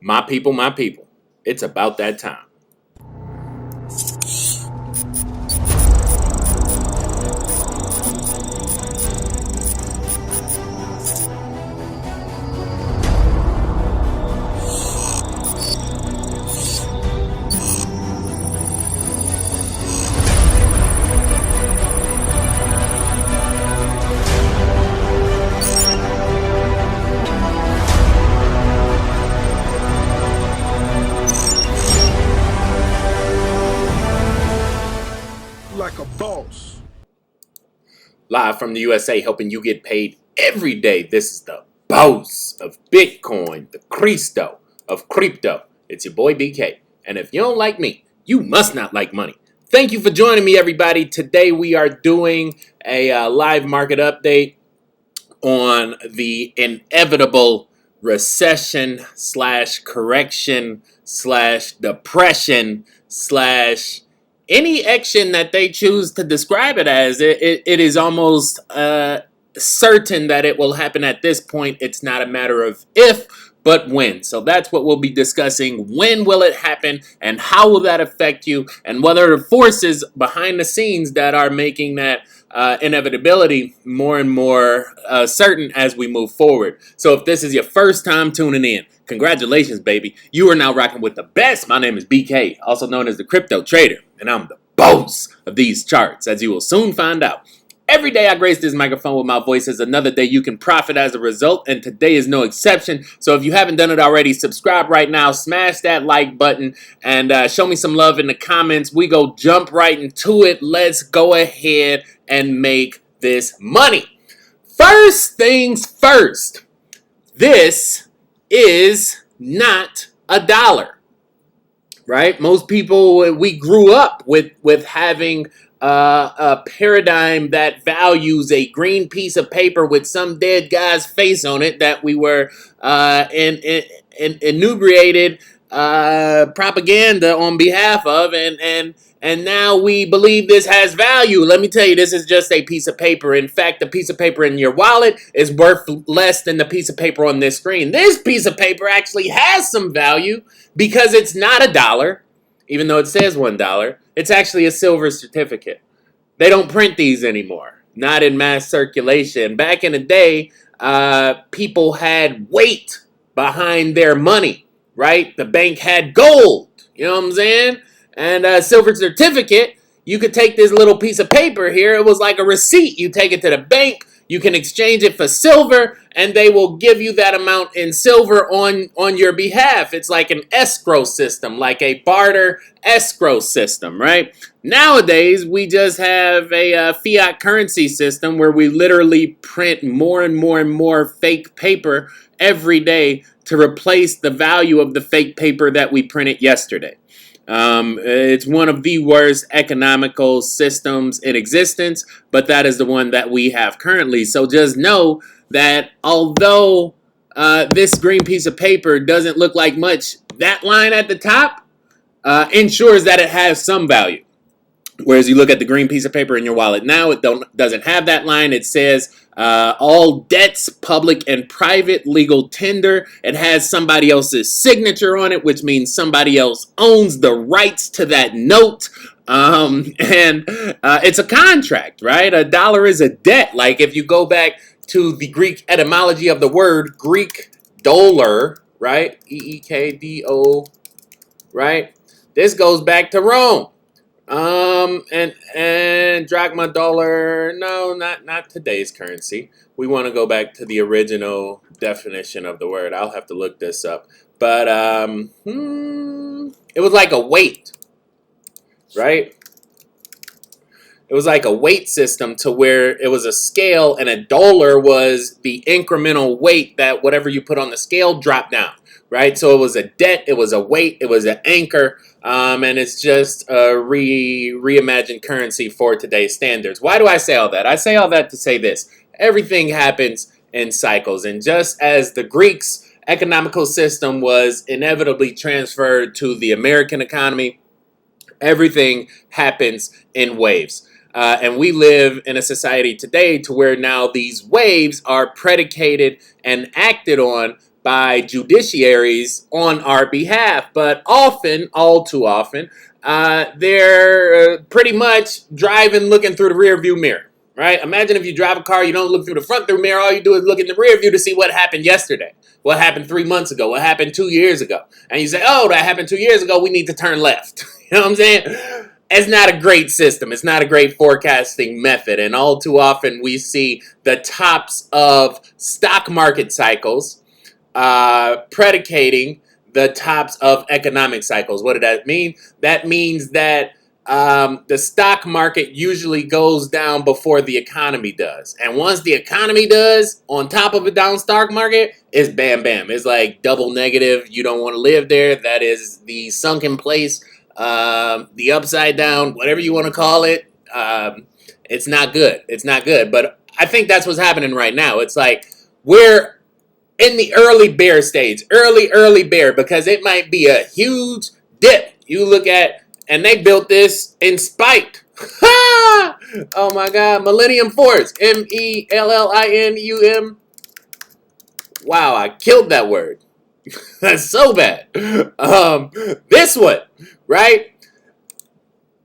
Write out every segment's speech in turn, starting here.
My people, it's about that time. Like a boss. Live from the USA, helping you get paid every day. This is the boss of Bitcoin, the Cristo of crypto. It's your boy BK. And if you don't like me, you must not like money. Thank you for joining me, everybody. Today we are doing a live market update on the inevitable recession slash correction slash depression slash any action that they choose to describe it as. It is almost certain that it will happen at this point. It's not a matter of if, but when. So that's what we'll be discussing. When will it happen, and how will that affect you, and whether the forces behind the scenes that are making that inevitability more and more certain as we move forward. So if this is your first time tuning in, congratulations, baby. You are now rocking with the best. My name is BK, also known as the Crypto Trader, and I'm the boss of these charts, as you will soon find out. Every day I grace this microphone with my voice is another day you can profit as a result, and today is no exception. So if you haven't done it already, subscribe right now, smash that like button, and show me some love in the comments. We go jump right into it. Let's go ahead and make this money. First things first, this is not a dollar, right? Most people, we grew up with having a paradigm that values a green piece of paper with some dead guy's face on it that we were inebriated propaganda on behalf of, and now we believe this has value. Let me tell you, this is just a piece of paper. In fact, the piece of paper in your wallet is worth less than the piece of paper on this screen. This piece of paper actually has some value because it's not a dollar, even though it says $1. It's actually a silver certificate. They don't print these anymore, not in mass circulation. Back in the day, people had weight behind their money, right? The bank had gold, you know what I'm saying? And a silver certificate, you could take this little piece of paper here. It was like a receipt. You take it to the bank. You can exchange it for silver, and they will give you that amount in silver on your behalf. It's like an escrow system, like a barter escrow system, right? Nowadays, we just have a fiat currency system where we literally print more and more and more fake paper every day to replace the value of the fake paper that we printed yesterday. It's one of the worst economical systems in existence, but that is the one that we have currently. So just know that although this green piece of paper doesn't look like much, that line at the top ensures that it has some value. Whereas you look at the green piece of paper in your wallet now, it doesn't have that line. It says all debts, public and private, legal tender. It has somebody else's signature on it, which means somebody else owns the rights to that note. And it's a contract, right? A dollar is a debt. Like if you go back to the Greek etymology of the word, Greek dollar, right? E-E-K-D-O, right? This goes back to Rome. And drachma, dollar, no, not today's currency. We want to go back to the original definition of the word. I'll have to look this up. But it was like a weight, right? It was like a weight system to where it was a scale, and a dollar was the incremental weight that whatever you put on the scale dropped down, right? So it was a debt, it was a weight, it was an anchor, and it's just a reimagined currency for today's standards. Why do I say all that? I say all that to say this. Everything happens in cycles, and just as the Greeks' economical system was inevitably transferred to the American economy, everything happens in waves. And we live in a society today to where now these waves are predicated and acted on by judiciaries on our behalf. But often, all too often, they're pretty much driving looking through the rear view mirror. Right? Imagine if you drive a car, you don't look through the front view mirror. All you do is look in the rear view to see what happened yesterday, what happened 3 months ago, what happened 2 years ago. And you say, oh, that happened 2 years ago. We need to turn left. You know what I'm saying? It's not a great system. It's not a great forecasting method. And all too often we see the tops of stock market cycles predicating the tops of economic cycles. What did that mean? That means that the stock market usually goes down before the economy does. And once the economy does, on top of a down stock market, it's bam, bam. It's like double negative. You don't want to live there. That is the sunken place, the upside down, whatever you want to call it. It's not good. It's not good. But I think that's what's happening right now. It's like we're in the early bear stage, early bear, because it might be a huge dip. You look at, and they built this in spite. Oh my God, Millennium Force, MELLINUM. Wow, I killed that word. That's so bad. This one, right?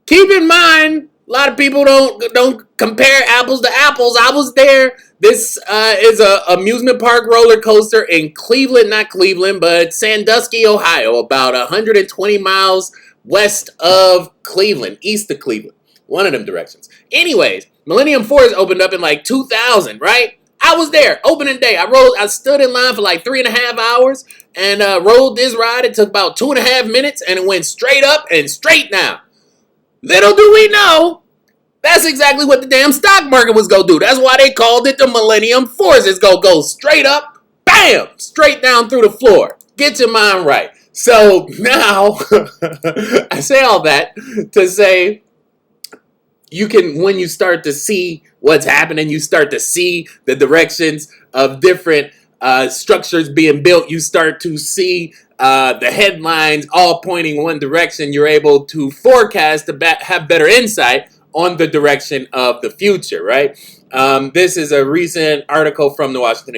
Keep in mind, a lot of people don't compare apples to apples. I was there. This is a amusement park roller coaster in Cleveland, not Cleveland, but Sandusky, Ohio, about 120 miles west of Cleveland, east of Cleveland, one of them directions. Anyways, Millennium Force opened up in like 2000, right? I was there, opening day. I stood in line for like 3.5 hours and rode this ride. It took about 2.5 minutes and it went straight up and straight down. Little do we know, that's exactly what the damn stock market was going to do. That's why they called it the Millennium Force. It's going to go straight up, bam, straight down through the floor. Get your mind right. So now, I say all that to say, you can, when you start to see what's happening, you start to see the directions of different structures being built, you start to see the headlines all pointing one direction, you're able to forecast, to have better insight on the direction of the future, right? This is a recent article from the Washington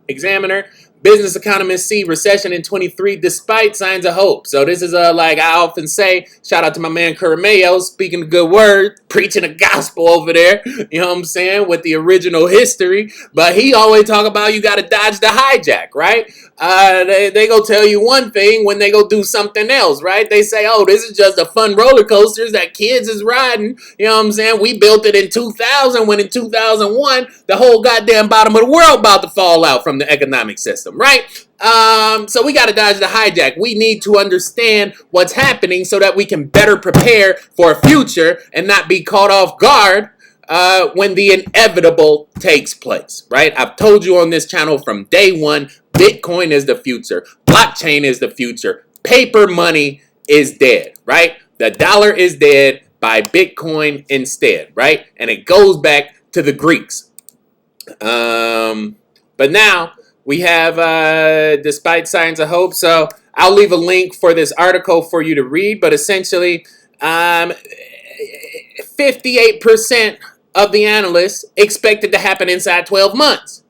Examiner. Business economists see recession in 23 despite signs of hope. So this is like I often say, shout out to my man Mayo, speaking a good word, preaching a gospel over there, you know what I'm saying, with the original history. But he always talk about you got to dodge the hijack, right? They go tell you one thing when they go do something else, right? They say, oh, this is just a fun roller coasters that kids is riding. You know what I'm saying? We built it in 2000 when in 2001, the whole goddamn bottom of the world about to fall out from the economic system, right? So we got to dodge the hijack. We need to understand what's happening so that we can better prepare for a future and not be caught off guard when the inevitable takes place, right? I've told you on this channel from day one, Bitcoin is the future. Blockchain is the future. Paper money is dead, right? The dollar is dead. Buy Bitcoin instead, right? And it goes back to the Greeks. But now we have, despite signs of hope, so I'll leave a link for this article for you to read, but essentially 58% of the analysts expect it to happen inside 12 months.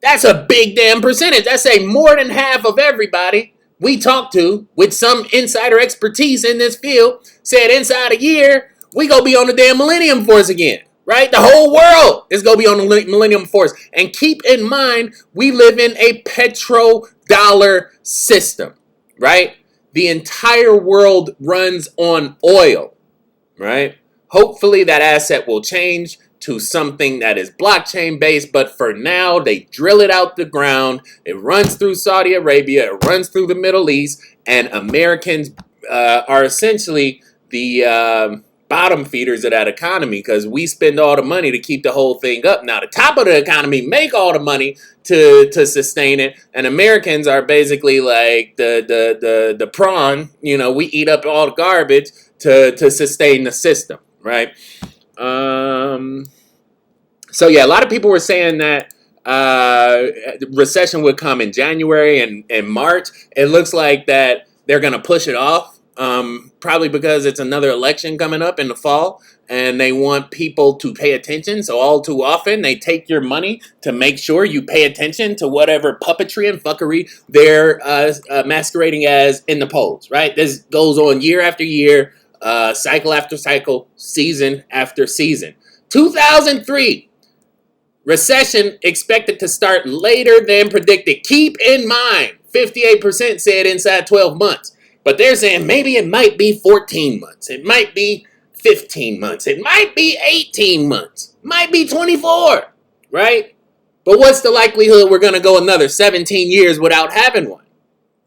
That's a big damn percentage. That's more than half of everybody we talked to with some insider expertise in this field said inside a year, we gonna be on the damn Millennium Force again, right? The whole world is gonna be on the Millennium Force. And keep in mind, we live in a petro-dollar system, right? The entire world runs on oil, right? Hopefully that asset will change to something that is blockchain based, but for now they drill it out the ground. It runs through Saudi Arabia, it runs through the Middle East, and Americans are essentially the bottom feeders of that economy because we spend all the money to keep the whole thing up. Now the top of the economy make all the money to sustain it, and Americans are basically like the prawn. You know, we eat up all the garbage to sustain the system, right? So yeah, a lot of people were saying that recession would come in January and March. It looks like that they're going to push it off probably because it's another election coming up in the fall, and they want people to pay attention. So all too often, they take your money to make sure you pay attention to whatever puppetry and fuckery they're masquerading as in the polls, right? This goes on year after year, cycle after cycle, season after season. 2003. Recession expected to start later than predicted. Keep in mind, 58% said inside 12 months. But they're saying maybe it might be 14 months. It might be 15 months. It might be 18 months. Might be 24, right? But what's the likelihood we're going to go another 17 years without having one?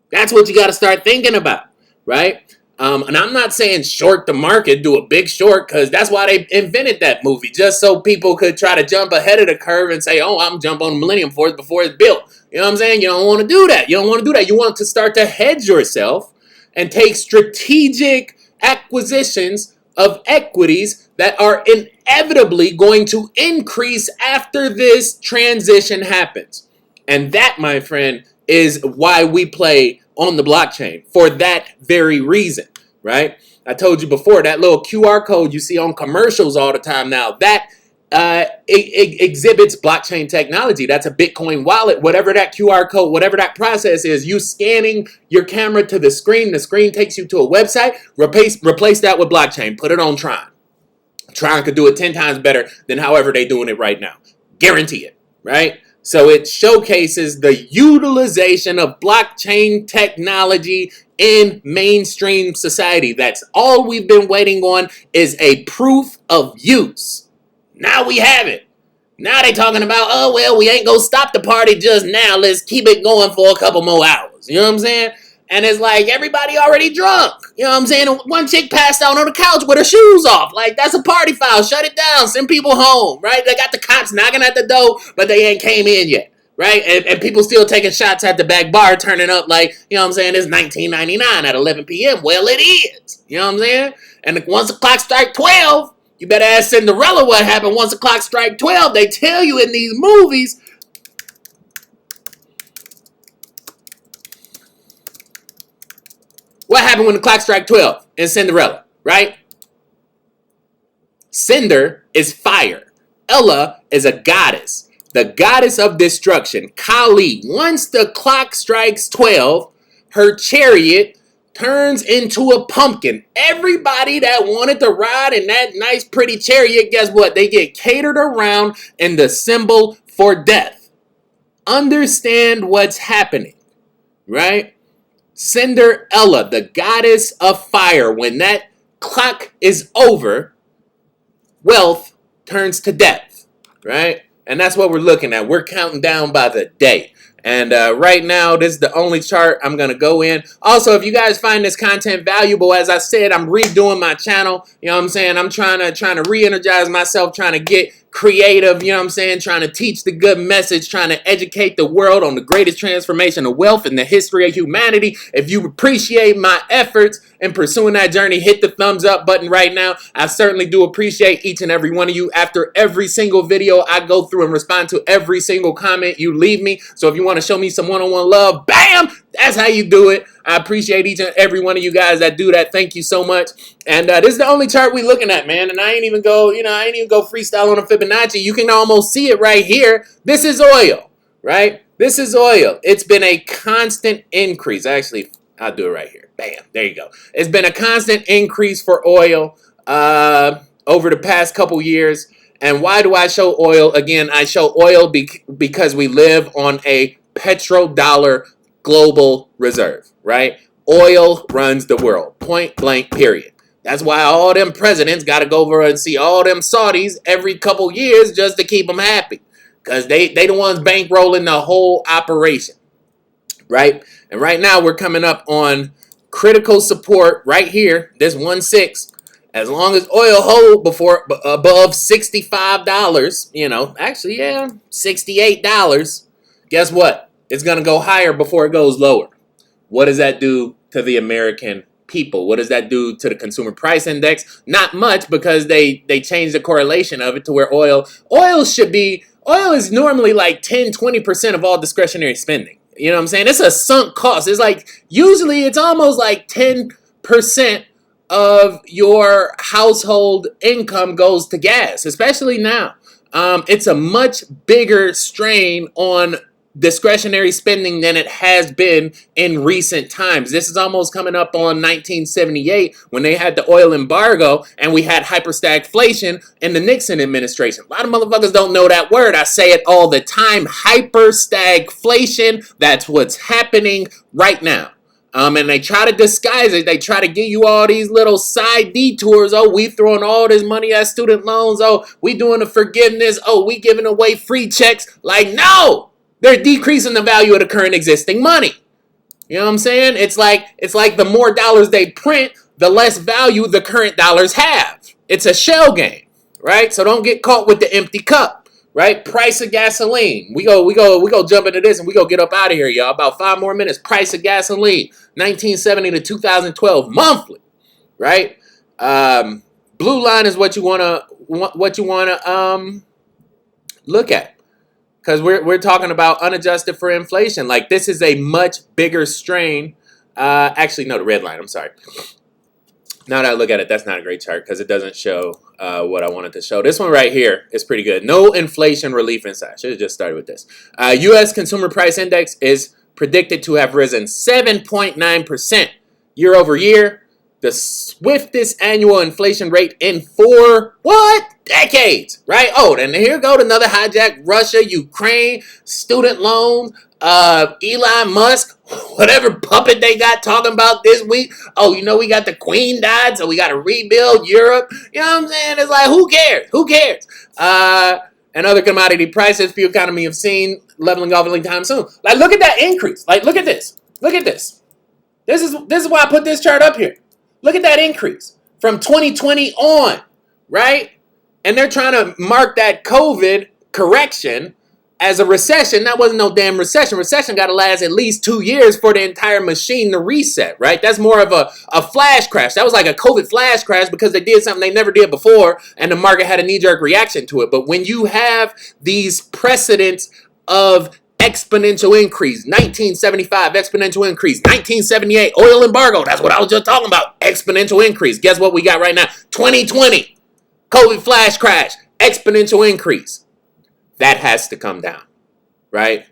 That's what you got to start thinking about, right? And I'm not saying short the market, do a big short, because that's why they invented that movie, just so people could try to jump ahead of the curve and say, oh, I'm jump on the Millennium Force before it's built. You know what I'm saying? You don't want to do that. You don't want to do that. You want to start to hedge yourself and take strategic acquisitions of equities that are inevitably going to increase after this transition happens. And that, my friend, is why we play on the blockchain, for that very reason, right? I told you before, that little QR code you see on commercials all the time now, that it exhibits blockchain technology. That's a Bitcoin wallet, whatever that QR code, whatever that process is, you scanning your camera to the screen takes you to a website, replace that with blockchain, put it on Tron. Tron could do it 10 times better than however they're doing it right now. Guarantee it, right? So it showcases the utilization of blockchain technology in mainstream society. That's all we've been waiting on, is a proof of use. Now we have it. Now they talking about, oh, well, we ain't gonna stop the party just now. Let's keep it going for a couple more hours. You know what I'm saying? And it's like, everybody already drunk. You know what I'm saying? One chick passed out on the couch with her shoes off. Like, that's a party foul. Shut it down. Send people home, right? They got the cops knocking at the door, but they ain't came in yet, right? And people still taking shots at the back bar, turning up like, you know what I'm saying, it's 1999 at 11 p.m. Well, it is. You know what I'm saying? And once the clock strike 12, you better ask Cinderella what happened once the clock strike 12. They tell you in these movies, what happened when the clock struck 12 in Cinderella, right? Cinder is fire. Ella is a goddess, the goddess of destruction. Kali, once the clock strikes 12, her chariot turns into a pumpkin. Everybody that wanted to ride in that nice, pretty chariot, guess what? They get catered around in the symbol for death. Understand what's happening, right? Cinderella, the goddess of fire, when that clock is over, wealth turns to death, right? And that's what we're looking at. We're counting down by the day. And right now, this is the only chart I'm going to go in. Also, if you guys find this content valuable, as I said, I'm redoing my channel. You know what I'm saying? I'm trying to re-energize myself, trying to get creative, you know what I'm saying? Trying to teach the good message, trying to educate the world on the greatest transformation of wealth in the history of humanity. If you appreciate my efforts in pursuing that journey, hit the thumbs up button right now. I certainly do appreciate each and every one of you. After every single video, I go through and respond to every single comment you leave me. So if you want to show me some one-on-one love, bam, that's how you do it. I appreciate each and every one of you guys that do that. Thank you so much. And this is the only chart we looking at, man. And I ain't even go freestyle on a Fibonacci. You can almost see it right here. This is oil, right? This is oil. It's been a constant increase. Actually, I'll do it right here. Bam. There you go. It's been a constant increase for oil over the past couple years. And why do I show oil? Again, I show oil because we live on a petro-dollar global reserve, right? Oil runs the world, point blank, period. That's why all them presidents got to go over and see all them Saudis every couple years just to keep them happy, because they the ones bankrolling the whole operation, right? And right now we're coming up on critical support right here, this 1.6. As long as oil hold above $65, you know, actually, yeah, $68, guess what? It's going to go higher before it goes lower. What does that do to the American people? What does that do to the consumer price index? Not much, because they changed the correlation of it to where oil is normally like 10-20% of all discretionary spending. You know what I'm saying? It's a sunk cost. It's like, usually it's almost like 10% of your household income goes to gas, especially now. It's a much bigger strain on discretionary spending than it has been in recent times. This is almost coming up on 1978 when they had the oil embargo and we had hyperstagflation in the Nixon administration. A lot of motherfuckers don't know that word. I say it all the time. Hyperstagflation. That's what's happening right now. And they try to disguise it. They try to give you all these little side detours. Oh, we throwing all this money at student loans. Oh, we doing the forgiveness. Oh, we giving away free checks. Like, no, they're decreasing the value of the current existing money. You know what I'm saying? It's like the more dollars they print, the less value the current dollars have. It's a shell game, right? So don't get caught with the empty cup. Right? Price of gasoline. We go jump into this and we go get up out of here, y'all. About 5 more minutes. Price of gasoline. 1970 to 2012 monthly. Right? Blue line is what you wanna look at. Because we're talking about unadjusted for inflation. Like this is a much bigger strain. Actually, no, the red line, I'm sorry. Now that I look at it, that's not a great chart because it doesn't show what I wanted to show. This one right here is pretty good. No inflation relief inside. I should have just started with this. U.S. Consumer Price Index is predicted to have risen 7.9% year over year. The swiftest annual inflation rate in 4 decades, right? Oh, and here go another hijack. Russia, Ukraine, student loans, Elon Musk, whatever puppet they got talking about this week. Oh, you know, we got the queen died, so we got to rebuild Europe. You know what I'm saying? It's like, who cares? Who cares? And other commodity prices, fuel economy have seen leveling off anytime soon. Like, look at that increase. Like, look at this. Look at this. This is why I put this chart up here. Look at that increase from 2020 on, right? And they're trying to mark that COVID correction as a recession. That wasn't no damn recession. Recession got to last at least 2 years for the entire machine to reset, right? That's more of a flash crash. That was like a COVID flash crash because they did something they never did before and the market had a knee-jerk reaction to it. But when you have these precedents of exponential increase, 1975 exponential increase, 1978 oil embargo, that's what I was just talking about, exponential increase. Guess what we got right now? 2020 COVID flash crash, exponential increase. That has to come down, right?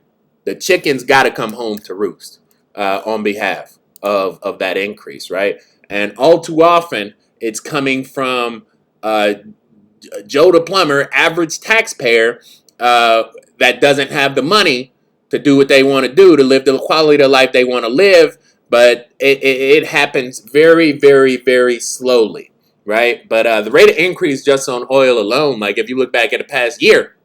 The chickens got to come home to roost on behalf of that increase, right? And all too often, it's coming from Joe the plumber, average taxpayer that doesn't have the money to do what they want to do, to live the quality of life they want to live, but it happens very, very, very slowly, right? But the rate of increase just on oil alone, like if you look back at the past year,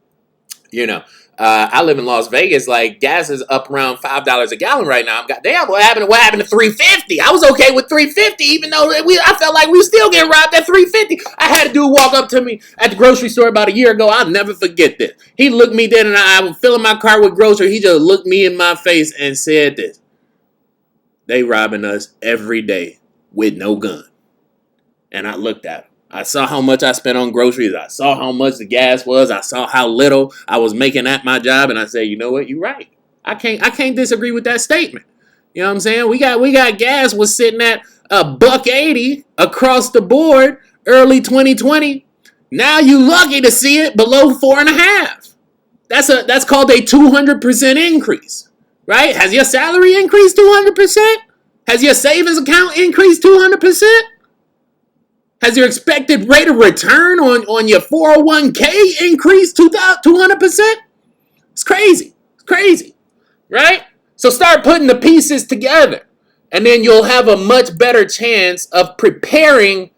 you know, I live in Las Vegas. Like gas is up around $5 a gallon right now. I'm goddamn, what happened to $3.50? I was okay with $3.50, even though I felt like we were still getting robbed at $3.50. I had a dude walk up to me at the grocery store about a year ago. I'll never forget this. He looked me dead, and I was filling my car with groceries. He just looked me in my face and said this: "They robbing us every day with no gun." And I looked at him. I saw how much I spent on groceries. I saw how much the gas was. I saw how little I was making at my job. And I said, you know what? You're right. I can't disagree with that statement. You know what I'm saying? We got gas was sitting at $1.80 across the board early 2020. Now you lucky to see it below 4.5. That's called a 200% increase, right? Has your salary increased 200%? Has your savings account increased 200%? Has your expected rate of return on your 401k increased 200%? It's crazy. It's crazy, right? So start putting the pieces together, and then you'll have a much better chance of preparing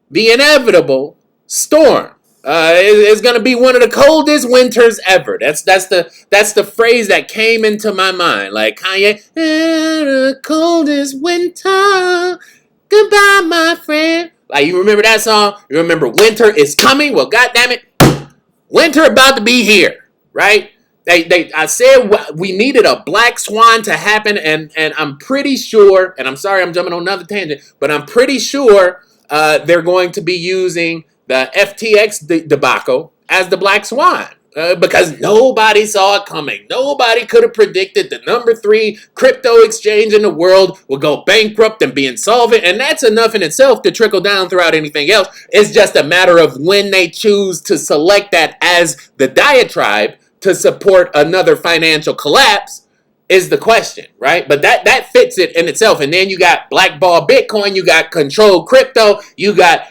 the inevitable storm. It's going to be one of the coldest winters ever. That's the phrase that came into my mind. Like Kanye, the coldest winter, goodbye, my friend. Like, you remember that song? You remember winter is coming? Well, goddammit, winter about to be here, right? I said we needed a black swan to happen, and I'm pretty sure, and I'm sorry I'm jumping on another tangent, but I'm pretty sure they're going to be using the FTX debacle as the black swan. because nobody saw it coming. Nobody could have predicted the #3 crypto exchange in the world would go bankrupt and be insolvent. And that's enough in itself to trickle down throughout anything else. It's just a matter of when they choose to select that as the diatribe to support another financial collapse is the question, right? But that fits it in itself. And then you got blackball Bitcoin, you got controlled crypto, you got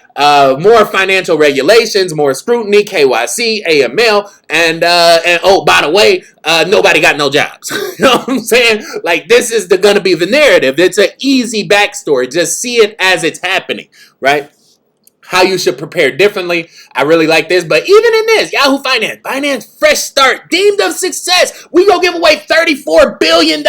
more financial regulations, more scrutiny, KYC, AML, and oh, by the way, nobody got no jobs. You know what I'm saying? Like, this is gonna be the narrative. It's an easy backstory. Just see it as it's happening, right? How you should prepare differently. I really like this. But even in this, Yahoo Finance, Binance Fresh Start, deemed of success. We gonna give away $34 billion,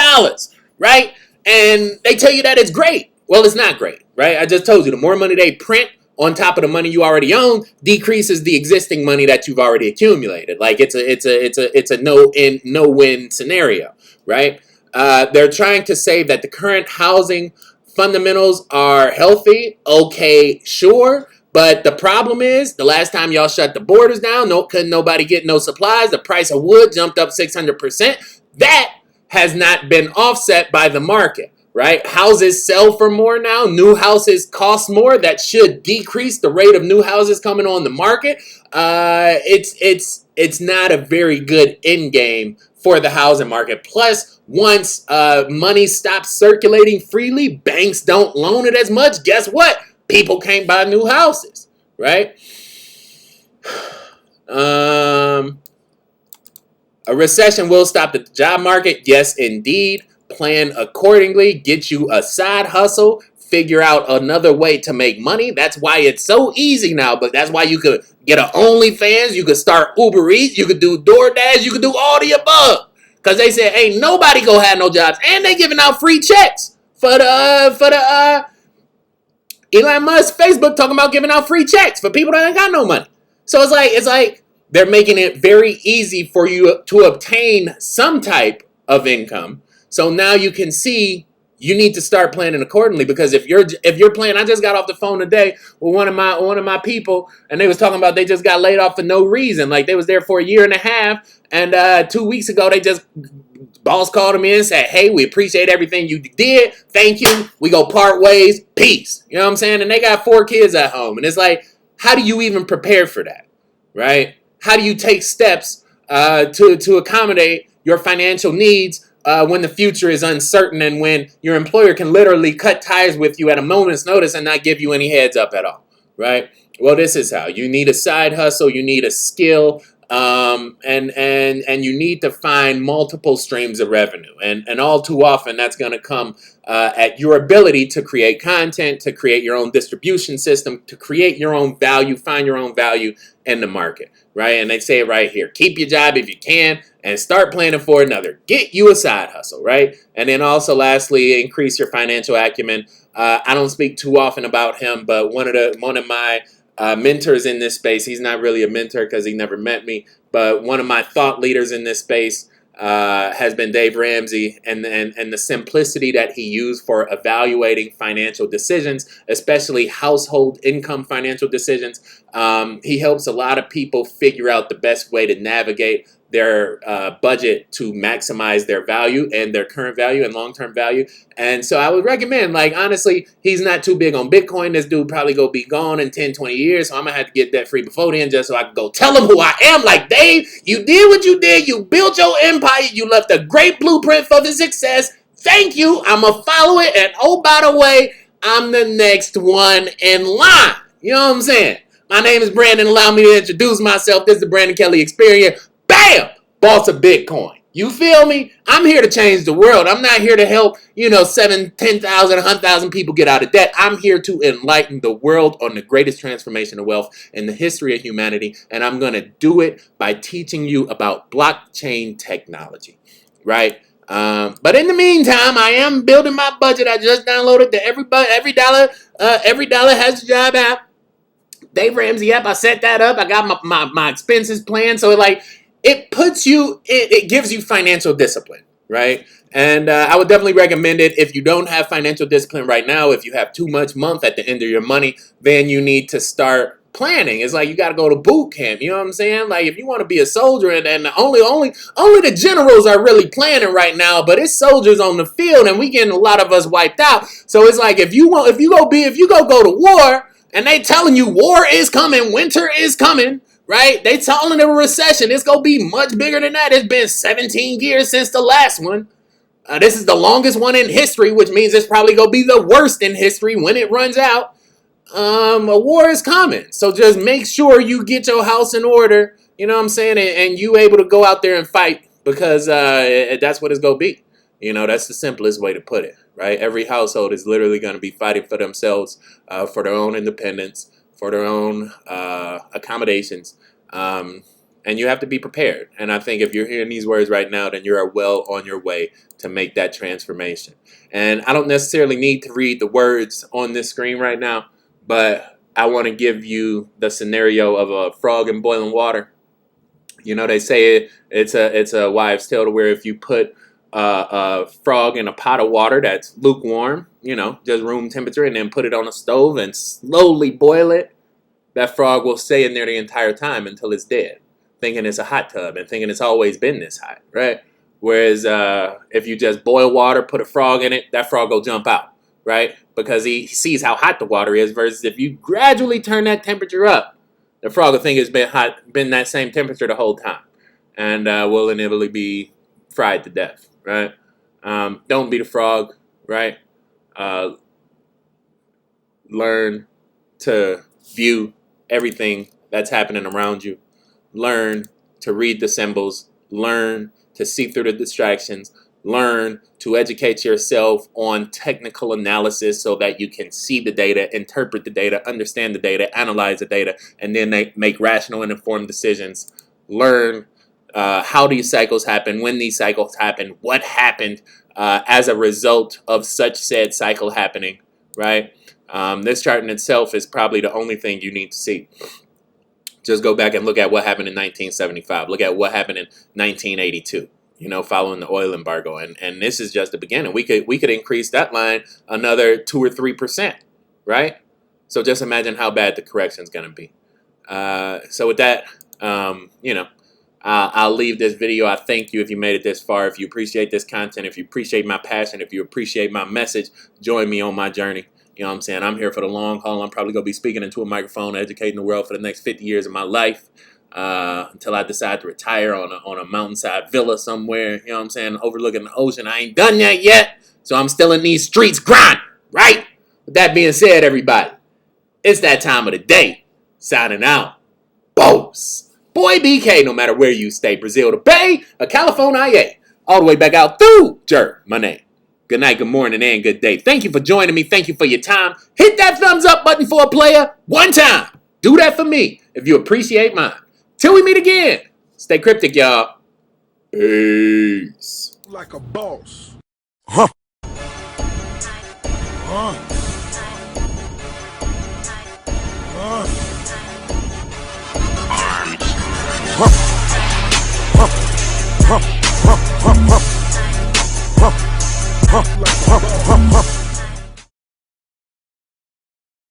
right? And they tell you that it's great. Well, it's not great, right? I just told you, the more money they print on top of the money you already own decreases the existing money that you've already accumulated. Like, it's a no-win scenario, right? They're trying to say that the current housing fundamentals are healthy. Okay, sure. But the problem is, the last time y'all shut the borders down, couldn't nobody get no supplies. The price of wood jumped up 600%. That has not been offset by the market, right? Houses sell for more now. New houses cost more. That should decrease the rate of new houses coming on the market. It's not a very good end game for the housing market. Plus, once money stops circulating freely, banks don't loan it as much. Guess what? People can't buy new houses, right? A recession will stop the job market. Yes, indeed. Plan accordingly. Get you a side hustle. Figure out another way to make money. That's why it's so easy now. But that's why you could get an OnlyFans. You could start Uber Eats. You could do DoorDash. You could do all the above. Because they said, ain't nobody gonna have no jobs. And they giving out free checks for the Elon Musk, Facebook talking about giving out free checks for people that ain't got no money. So it's like they're making it very easy for you to obtain some type of income. So now you can see you need to start planning accordingly, because if you're planning, I just got off the phone today with one of my people, and they was talking about they just got laid off for no reason. Like, they was there for a year and a half, and 2 weeks ago boss called him in and said, hey, we appreciate everything you did. Thank you. We go part ways. Peace. You know what I'm saying? And they got 4 kids at home. And it's like, how do you even prepare for that, right? How do you take steps to accommodate your financial needs when the future is uncertain and when your employer can literally cut ties with you at a moment's notice and not give you any heads up at all, right? Well, this is how. You need a side hustle. You need a skill. And you need to find multiple streams of revenue, and all too often that's going to come at your ability to create content, to create your own distribution system, to create your own value, find your own value in the market, right? And they say it right here: keep your job if you can, and start planning for another. Get you a side hustle, right? And then also, lastly, increase your financial acumen. I don't speak too often about him, but one of my mentors in this space. He's not really a mentor because he never met me, but one of my thought leaders in this space has been Dave Ramsey, and the simplicity that he used for evaluating financial decisions, especially household income financial decisions. He helps a lot of people figure out the best way to navigate their budget to maximize their value and their current value and long-term value. And so I would recommend, like, honestly, he's not too big on Bitcoin. This dude probably going to be gone in 10, 20 years. So I'm going to have to get that free before then, just so I can go tell him who I am. Like, Dave, you did what you did. You built your empire. You left a great blueprint for the success. Thank you. I'm going to follow it. And oh, by the way, I'm the next one in line. You know what I'm saying? My name is Brandon. Allow me to introduce myself. This is the Brandon Kelly Experience. Bam! Boss of Bitcoin. You feel me? I'm here to change the world. I'm not here to help, 7, 10,000, 100,000 people get out of debt. I'm here to enlighten the world on the greatest transformation of wealth in the history of humanity. And I'm going to do it by teaching you about blockchain technology, right? But in the meantime, I am building my budget. I just downloaded the Every Dollar Has a Job app. Dave Ramsey app. I set that up. I got my expenses planned. So it puts you, it gives you financial discipline, right? And I would definitely recommend it if you don't have financial discipline right now. If you have too much month at the end of your money, then you need to start planning. It's like you got to go to boot camp. You know what I'm saying? Like if you want to be a soldier, and only the generals are really planning right now, but it's soldiers on the field, and we getting a lot of us wiped out. So it's like if you go to war, and they telling you war is coming, winter is coming, right? They telling a recession. It's gonna be much bigger than that. It's been 17 years since the last one. This is the longest one in history, which means it's probably gonna be the worst in history when it runs out. A war is coming. So just make sure you get your house in order, you know what I'm saying, and you able to go out there and fight, because that's what it's going to be. You know, that's the simplest way to put it, right? Every household is literally going to be fighting for themselves, for their own independence, for their own accommodations, and you have to be prepared. And I think if you're hearing these words right now, then you're well on your way to make that transformation. And I don't necessarily need to read the words on this screen right now, but I want to give you the scenario of a frog in boiling water. You know, they say it's a wives' tale to where if you put a frog in a pot of water that's lukewarm, you know, just room temperature, and then put it on a stove and slowly boil it, that frog will stay in there the entire time until it's dead, thinking it's a hot tub and thinking it's always been this hot, right? Whereas if you just boil water, put a frog in it, that frog will jump out, right? Because he sees how hot the water is, versus if you gradually turn that temperature up, the frog will think it's been that same temperature the whole time, and will inevitably be fried to death, right? Don't be the frog, right? Learn to view everything that's happening around you. Learn to read the symbols. Learn to see through the distractions. Learn to educate yourself on technical analysis so that you can see the data, interpret the data, understand the data, analyze the data, and then make rational and informed decisions. Learn how these cycles happen, when these cycles happen, what happened as a result of such said cycle happening, right? This chart in itself is probably the only thing you need to see. Just go back and look at what happened in 1975. Look at what happened in 1982. You know, following the oil embargo, and this is just the beginning. We could increase that line another 2 or 3%, right? So just imagine how bad the correction is going to be. So with that, you know, I'll leave this video. I thank you if you made it this far. If you appreciate this content, if you appreciate my passion, if you appreciate my message, join me on my journey. You know what I'm saying? I'm here for the long haul. I'm probably going to be speaking into a microphone, educating the world for the next 50 years of my life. Until I decide to retire on a mountainside villa somewhere, you know what I'm saying, overlooking the ocean. I ain't done that yet, so I'm still in these streets grinding, right? With that being said, everybody, it's that time of the day. Signing out. Boss. Boy BK, no matter where you stay, Brazil to Bay, or California, all the way back out through Germany. Good night, good morning, and good day. Thank you for joining me. Thank you for your time. Hit that thumbs up button for a player one time. Do that for me if you appreciate mine. Till we meet again, stay cryptic, y'all. Peace. Like a boss. Huh. Like